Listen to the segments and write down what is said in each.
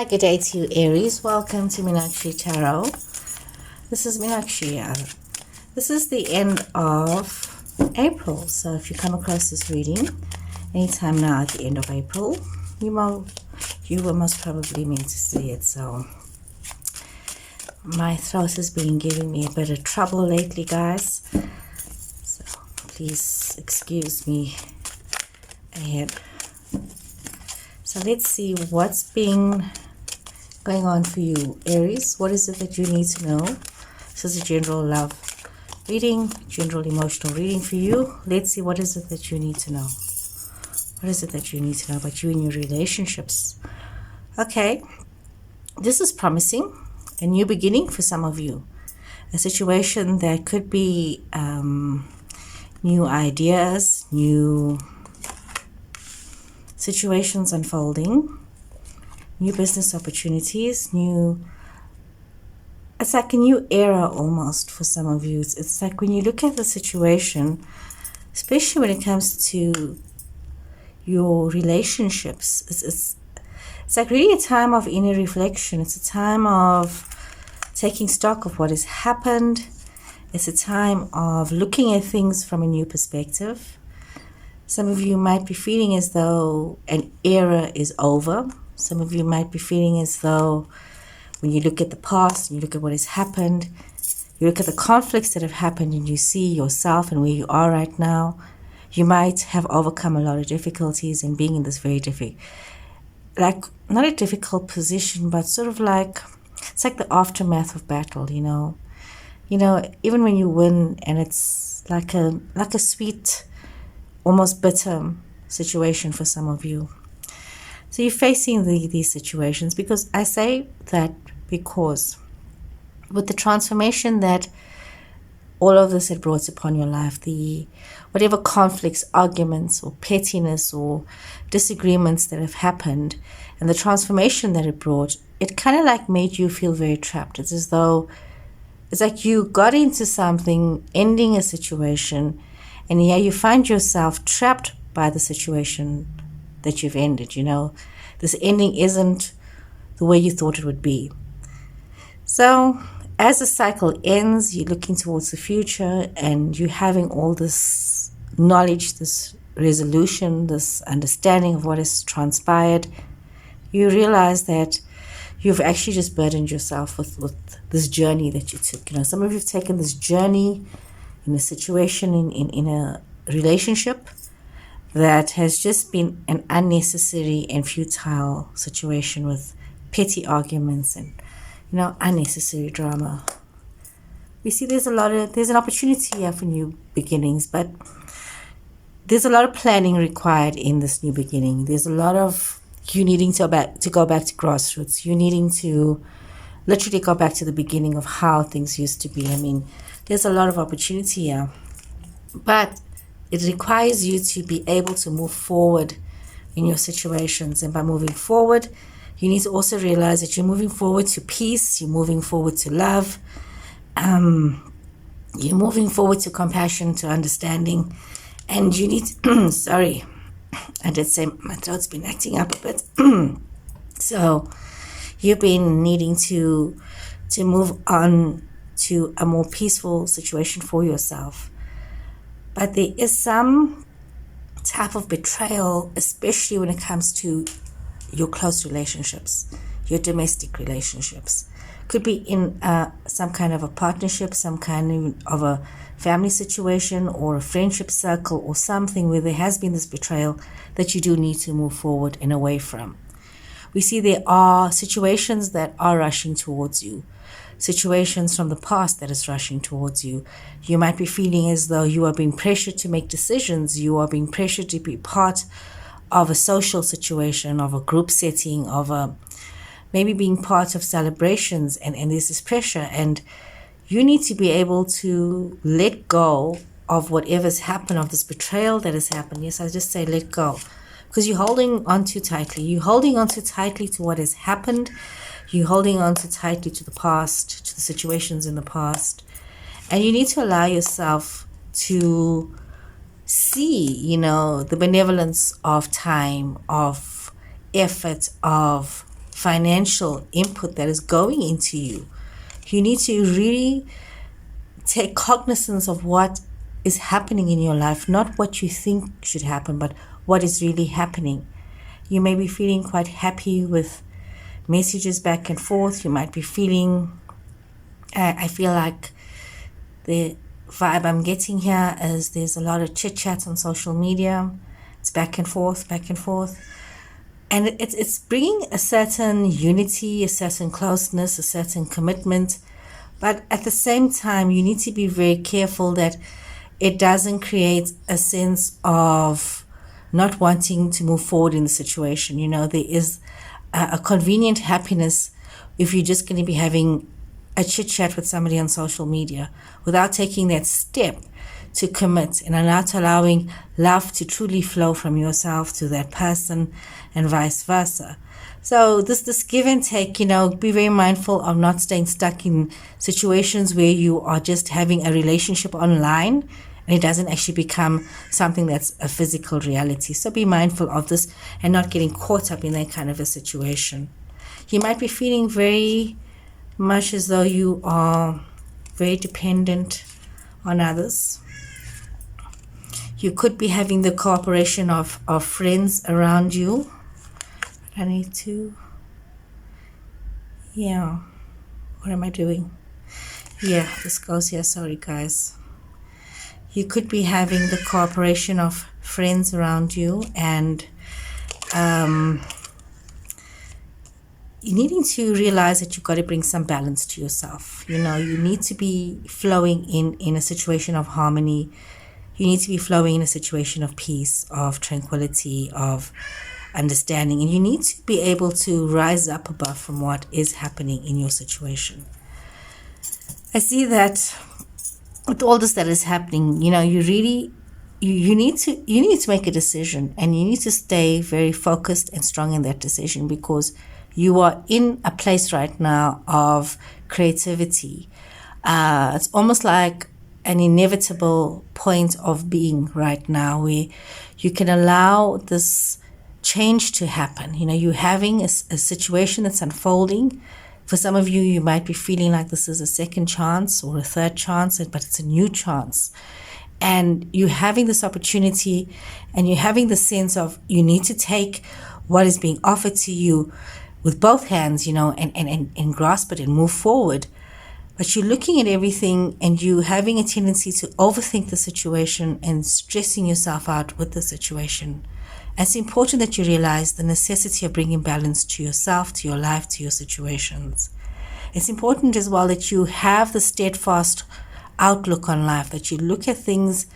Hi, good day to you, Aries. Welcome to Meenakshi Tarot. This is Meenakshi. This is the end of April. So if you come across this reading anytime now at the end of April, you were most probably meant to see it. So my throat has been giving me a bit of trouble lately, guys. So please excuse me ahead. So let's see what's been going on for you, Aries. What is it that you need to know? This is a general love reading, general emotional reading for you. Let's see what is it that you need to know. What is it that you need to know about you and your relationships? Okay, this is promising. A new beginning for some of you. A situation that could be new ideas, new situations unfolding, new business opportunities, it's like a new era almost for some of you. It's like when you look at the situation, especially when it comes to your relationships, it's like really a time of inner reflection. It's a time of taking stock of what has happened. It's a time of looking at things from a new perspective. Some of you might be feeling as though an era is over. Some of you might be feeling as though when you look at the past and you look at what has happened, you look at the conflicts that have happened and you see yourself and where you are right now, you might have overcome a lot of difficulties and being in this very not a difficult position, but sort of like, it's like the aftermath of battle, you know, even when you win and it's like a sweet, almost bitter situation for some of you. So you're facing these situations because I say that because with the transformation that all of this had brought upon your life, whatever conflicts, arguments, or pettiness or disagreements that have happened, and the transformation that it brought, it kind of like made you feel very trapped. It's as though it's like you got into something, ending a situation, and here you find yourself trapped by the situation that you've ended, This ending isn't the way you thought it would be. So as the cycle ends, you're looking towards the future and you're having all this knowledge, this resolution, this understanding of what has transpired. You realize that you've actually just burdened yourself with this journey that you took. Some of you have taken this journey in a situation, in a relationship that has just been an unnecessary and futile situation with petty arguments and, unnecessary drama. We see there's an opportunity here for new beginnings, but there's a lot of planning required in this new beginning. There's a lot of you needing to go back to grassroots. You needing to literally go back to the beginning of how things used to be. There's a lot of opportunity here, but it requires you to be able to move forward in your situations. And by moving forward, you need to also realize that you're moving forward to peace, you're moving forward to love, you're moving forward to compassion, to understanding, and you need, sorry, I did say my throat's been acting up a bit. So you've been needing to move on to a more peaceful situation for yourself. But there is some type of betrayal, especially when it comes to your close relationships, your domestic relationships. Could be in some kind of a partnership, some kind of a family situation or a friendship circle or something where there has been this betrayal that you do need to move forward and away from. We see there are situations that are rushing towards you. Situations from the past that is rushing towards you. You might be feeling as though you are being pressured to make decisions. You are being pressured to be part of a social situation, of a group setting, maybe being part of celebrations, and there's this pressure. And you need to be able to let go of whatever's happened, of this betrayal that has happened. Yes, I just say let go. Because you're holding on too tightly. You're holding on too tightly to what has happened. You're holding on too tightly to the past, to the situations in the past. And you need to allow yourself to see, the benevolence of time, of effort, of financial input that is going into you. You need to really take cognizance of what is happening in your life, not what you think should happen, but what is really happening. You may be feeling quite happy with messages back and forth. You might be feeling, I feel like the vibe I'm getting here is there's a lot of chit chat on social media. It's back and forth, back and forth. And it's bringing a certain unity, a certain closeness, a certain commitment. But at the same time, you need to be very careful that it doesn't create a sense of not wanting to move forward in the situation. You know, there is a convenient happiness if you're just going to be having a chit chat with somebody on social media without taking that step to commit and not allowing love to truly flow from yourself to that person and vice versa. So this give and take, you know, be very mindful of not staying stuck in situations where you are just having a relationship online and it doesn't actually become something that's a physical reality. So be mindful of this and not getting caught up in that kind of a situation. You might be feeling very much as though you are very dependent on others. You could be having the cooperation of friends around you. I need to, what am I doing? Yeah, this goes here, sorry guys. You could be having the cooperation of friends around you, and you're needing to realize that you've got to bring some balance to yourself. You know, you need to be flowing in a situation of harmony. You need to be flowing in a situation of peace, of tranquility, of understanding, and you need to be able to rise up above from what is happening in your situation. I see that with all this that is happening, you know, you need to make a decision, and you need to stay very focused and strong in that decision, because you are in a place right now of creativity. It's almost like an inevitable point of being right now where you can allow this change to happen. You know, you're having a situation that's unfolding. For some of you, you might be feeling like this is a second chance or a third chance, but it's a new chance. And you're having this opportunity, and you're having the sense of you need to take what is being offered to you with both hands, you know, and grasp it and move forward. But you're looking at everything, and you having a tendency to overthink the situation and stressing yourself out with the situation. It's important that you realize the necessity of bringing balance to yourself, to your life, to your situations. It's important as well that you have the steadfast outlook on life, that you look at things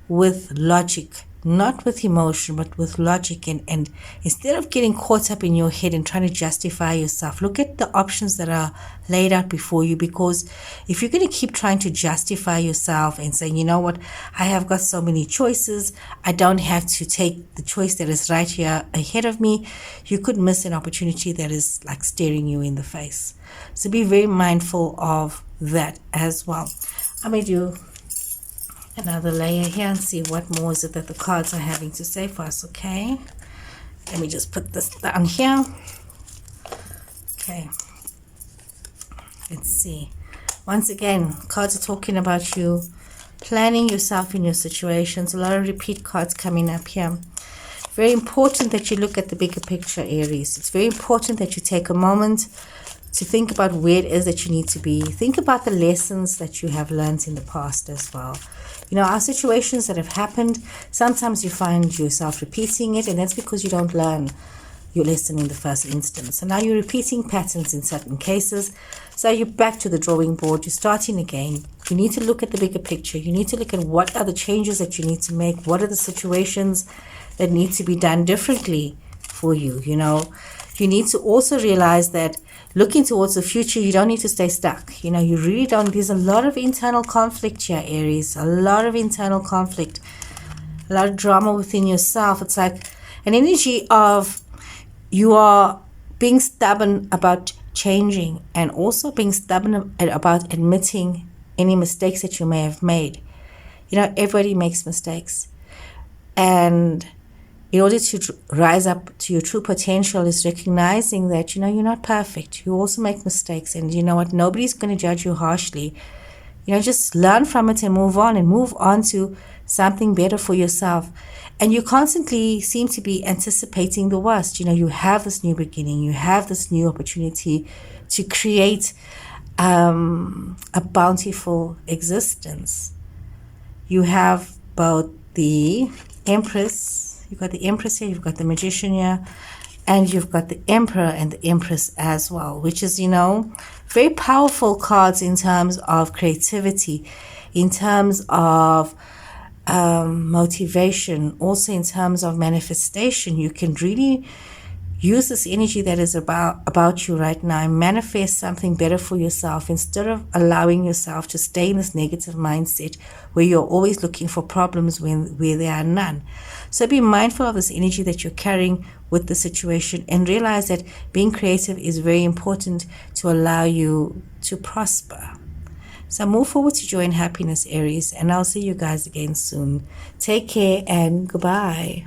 with logic, not with emotion, but with logic. And instead of getting caught up in your head and trying to justify yourself, look at the options that are laid out before you. Because if you're going to keep trying to justify yourself and saying, you know what, I have got so many choices, I don't have to take the choice that is right here ahead of me, you could miss an opportunity that is like staring you in the face. So be very mindful of that as well. I may do another layer here and see what more is it that the cards are having to say for us. Okay, let me just put this down here. Okay, let's see. Once again, cards are talking about you planning yourself in your situations. A lot of repeat cards coming up here. Very important that you look at the bigger picture, Aries. It's very important that you take a moment to think about where it is that you need to be. Think about the lessons that you have learned in the past as well. You know, our situations that have happened, sometimes you find yourself repeating it, and that's because you don't learn your lesson in the first instance. So now you're repeating patterns in certain cases. So you're back to the drawing board. You're starting again. You need to look at the bigger picture. You need to look at what are the changes that you need to make. What are the situations that need to be done differently for you? You know, you need to also realize that looking towards the future, you don't need to stay stuck. You know, you really don't. There's a lot of internal conflict here, Aries. A lot of internal conflict. A lot of drama within yourself. It's like an energy of you are being stubborn about changing, and also being stubborn about admitting any mistakes that you may have made. You know, everybody makes mistakes. And in order to rise up to your true potential is recognizing that, you know, you're not perfect. You also make mistakes, and you know what? Nobody's going to judge you harshly. You know, just learn from it and move on to something better for yourself. And you constantly seem to be anticipating the worst. You know, you have this new beginning, you have this new opportunity to create a bountiful existence. You have both the Empress, you've got the Empress here, you've got the Magician here, and you've got the Emperor and the Empress as well, which is, you know, very powerful cards in terms of creativity, in terms of motivation, also in terms of manifestation. You can really use this energy that is about you right now and manifest something better for yourself, instead of allowing yourself to stay in this negative mindset where you're always looking for problems where there are none. So be mindful of this energy that you're carrying with the situation, and realize that being creative is very important to allow you to prosper. So move forward to joy and happiness, Aries, and I'll see you guys again soon. Take care and goodbye.